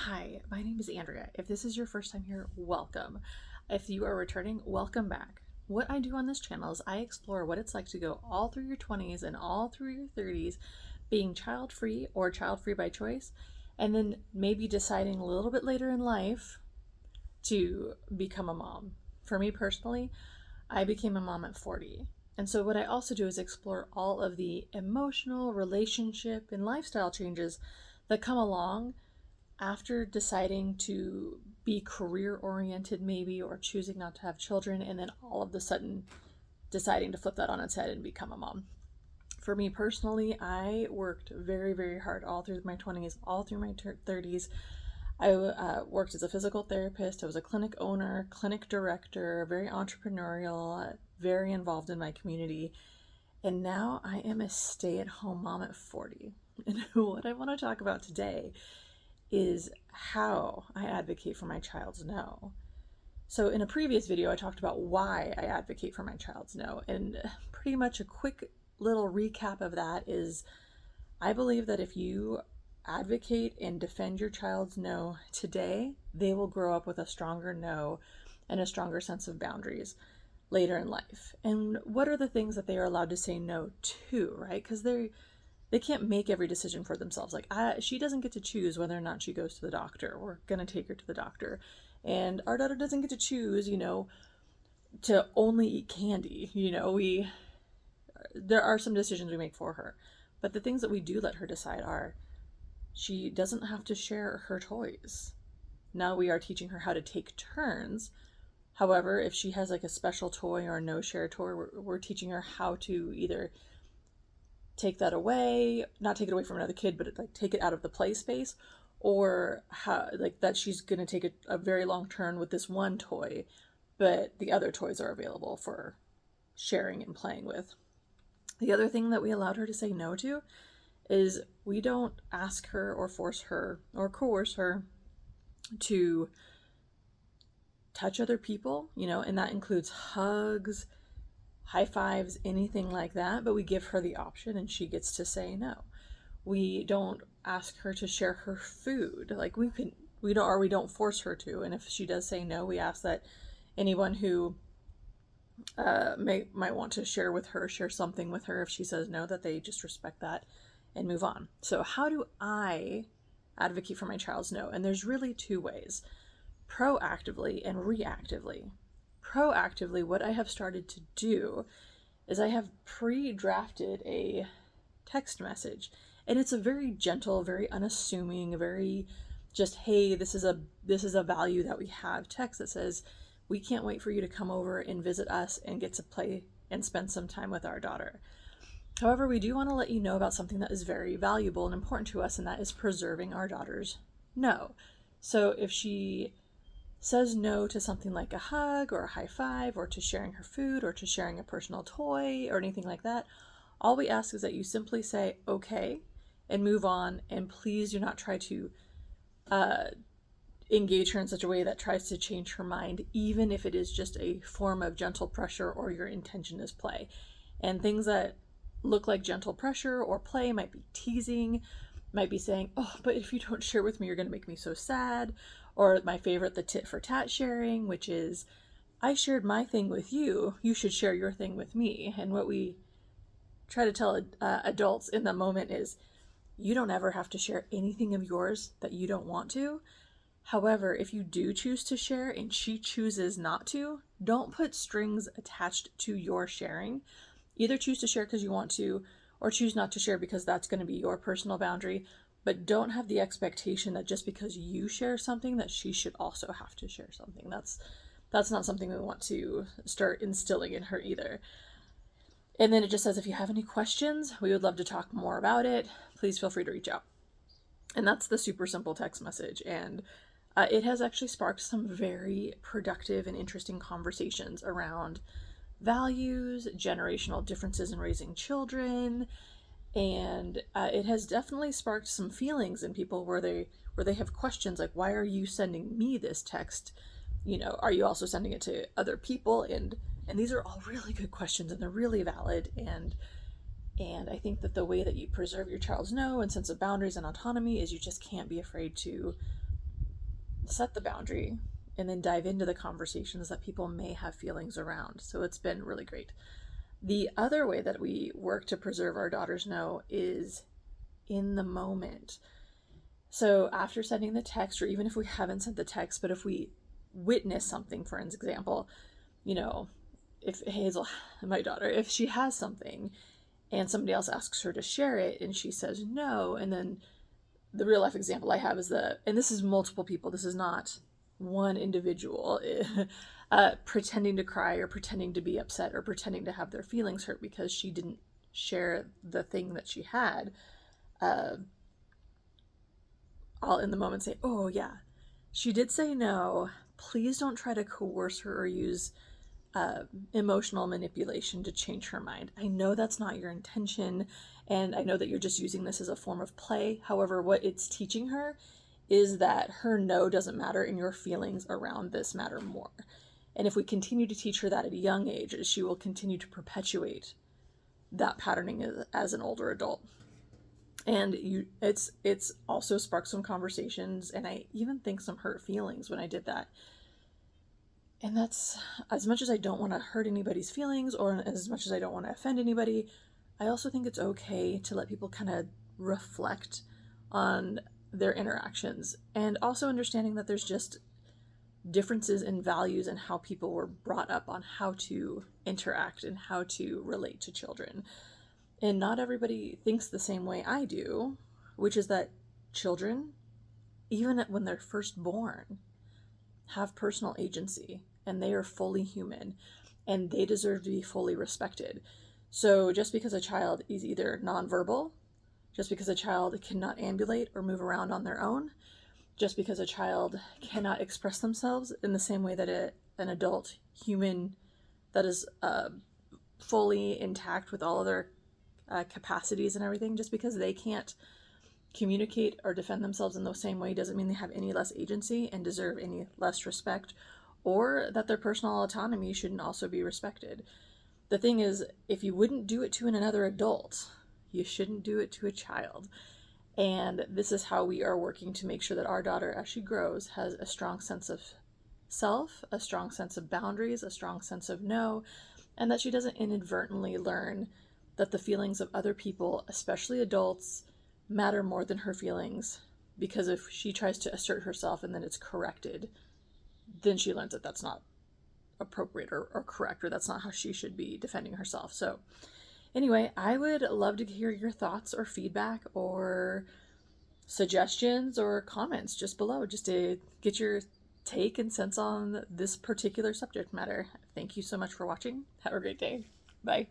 Hi, my name is Andrea. If this is your first time here, welcome. If you are returning, welcome back. What I do on this channel is I explore what it's like to go all through your 20s and all through your 30s being child free or child free by choice, and then maybe deciding a little bit later in life to become a mom. For me personally, I became a mom at 40. And so, what I also do is explore all of the emotional, relationship, and lifestyle changes that come along after deciding to be career oriented, maybe, or choosing not to have children, and then all of a sudden deciding to flip that on its head and become a mom. For me personally, I worked very, very hard all through my 20s, all through my 30s. I worked as a physical therapist. I was a clinic owner, clinic director, very entrepreneurial, very involved in my community. And now I am a stay at home mom at 40. And what I want to talk about today is how I advocate for my child's no. So, in a previous video, I talked about why I advocate for my child's no. And pretty much a quick little recap of that is I believe that if you advocate and defend your child's no today, they will grow up with a stronger no and a stronger sense of boundaries later in life. And what are the things that they are allowed to say no to, right? Because they can't make every decision for themselves. Like, she doesn't get to choose whether or not she goes to the doctor. We're going to take her to the doctor. And our daughter doesn't get to choose, to only eat candy. There are some decisions we make for her. But the things that we do let her decide are she doesn't have to share her toys. Now we are teaching her how to take turns. However, if she has like a special toy or a no share toy, we're teaching her how to either take that away, not take it away from another kid, but like take it out of the play space, or how like that she's gonna take a very long turn with this one toy, but the other toys are available for sharing and playing with. The other thing that we allowed her to say no to is we don't ask her or force her or coerce her to touch other people, and that includes hugs, high fives, anything like that, but we give her the option and she gets to say no. We don't ask her to share her food. Like we don't force her to. And if she does say no, we ask that anyone who might want to share something with her if she says no, that they just respect that and move on. So how do I advocate for my child's no? And there's really two ways: proactively and reactively. Proactively, what I have started to do is I have pre-drafted a text message, and it's a very gentle, very unassuming, very just, hey, this is a value that we have text that says we can't wait for you to come over and visit us and get to play and spend some time with our daughter. However, we do want to let you know about something that is very valuable and important to us, and that is preserving our daughter's no. So if she says no to something like a hug or a high five or to sharing her food or to sharing a personal toy or anything like that, all we ask is that you simply say okay and move on, and please do not try to engage her in such a way that tries to change her mind, even if it is just a form of gentle pressure or your intention is play. And things that look like gentle pressure or play might be teasing, might be saying, oh, but if you don't share with me, you're going to make me so sad. Or my favorite, the tit for tat sharing, which is, I shared my thing with you, you should share your thing with me. And what we try to tell adults in the moment is, you don't ever have to share anything of yours that you don't want to. However, if you do choose to share and she chooses not to, don't put strings attached to your sharing. Either choose to share because you want to, or choose not to share because that's going to be your personal boundary. But don't have the expectation that just because you share something that she should also have to share something. That's not something we want to start instilling in her either. And then it just says, if you have any questions, we would love to talk more about it. Please feel free to reach out. And that's the super simple text message. And it has actually sparked some very productive and interesting conversations around values, generational differences in raising children, and it has definitely sparked some feelings in people where they have questions like, why are you sending me this text? Are you also sending it to other people? And these are all really good questions, and they're really valid. And I think that the way that you preserve your child's no and sense of boundaries and autonomy is you just can't be afraid to set the boundary and then dive into the conversations that people may have feelings around. So it's been really great. The other way that we work to preserve our daughter's no is in the moment. So after sending the text, or even if we haven't sent the text, but if we witness something, for example, you know, if Hazel, my daughter, if she has something and somebody else asks her to share it and she says no, and then the real life example I have is and this is multiple people, this is not one individual, pretending to cry or pretending to be upset or pretending to have their feelings hurt because she didn't share the thing that she had. I'll in the moment say, oh yeah, she did say no. Please don't try to coerce her or use emotional manipulation to change her mind. I know that's not your intention, and I know that you're just using this as a form of play. However, what it's teaching her is that her no doesn't matter and your feelings around this matter more. And if we continue to teach her that at a young age, she will continue to perpetuate that patterning as an older adult. And it's also sparked some conversations, and I even think some hurt feelings when I did that. And that's, as much as I don't want to hurt anybody's feelings or as much as I don't want to offend anybody, I also think it's okay to let people kind of reflect on their interactions, and also understanding that there's just differences in values and how people were brought up on how to interact and how to relate to children. And not everybody thinks the same way I do, which is that children, even when they're first born, have personal agency and they are fully human and they deserve to be fully respected. So just because a child is either nonverbal, just because a child cannot ambulate or move around on their own, just because a child cannot express themselves in the same way that an adult human that is fully intact with all of their capacities and everything, just because they can't communicate or defend themselves in the same way doesn't mean they have any less agency and deserve any less respect, or that their personal autonomy shouldn't also be respected. The thing is, if you wouldn't do it to another adult, you shouldn't do it to a child. And this is how we are working to make sure that our daughter, as she grows, has a strong sense of self, a strong sense of boundaries, a strong sense of no, and that she doesn't inadvertently learn that the feelings of other people, especially adults, matter more than her feelings. Because if she tries to assert herself and then it's corrected, then she learns that that's not appropriate or correct, or that's not how she should be defending herself. So anyway, I would love to hear your thoughts or feedback or suggestions or comments just below, just to get your take and sense on this particular subject matter. Thank you so much for watching. Have a great day. Bye.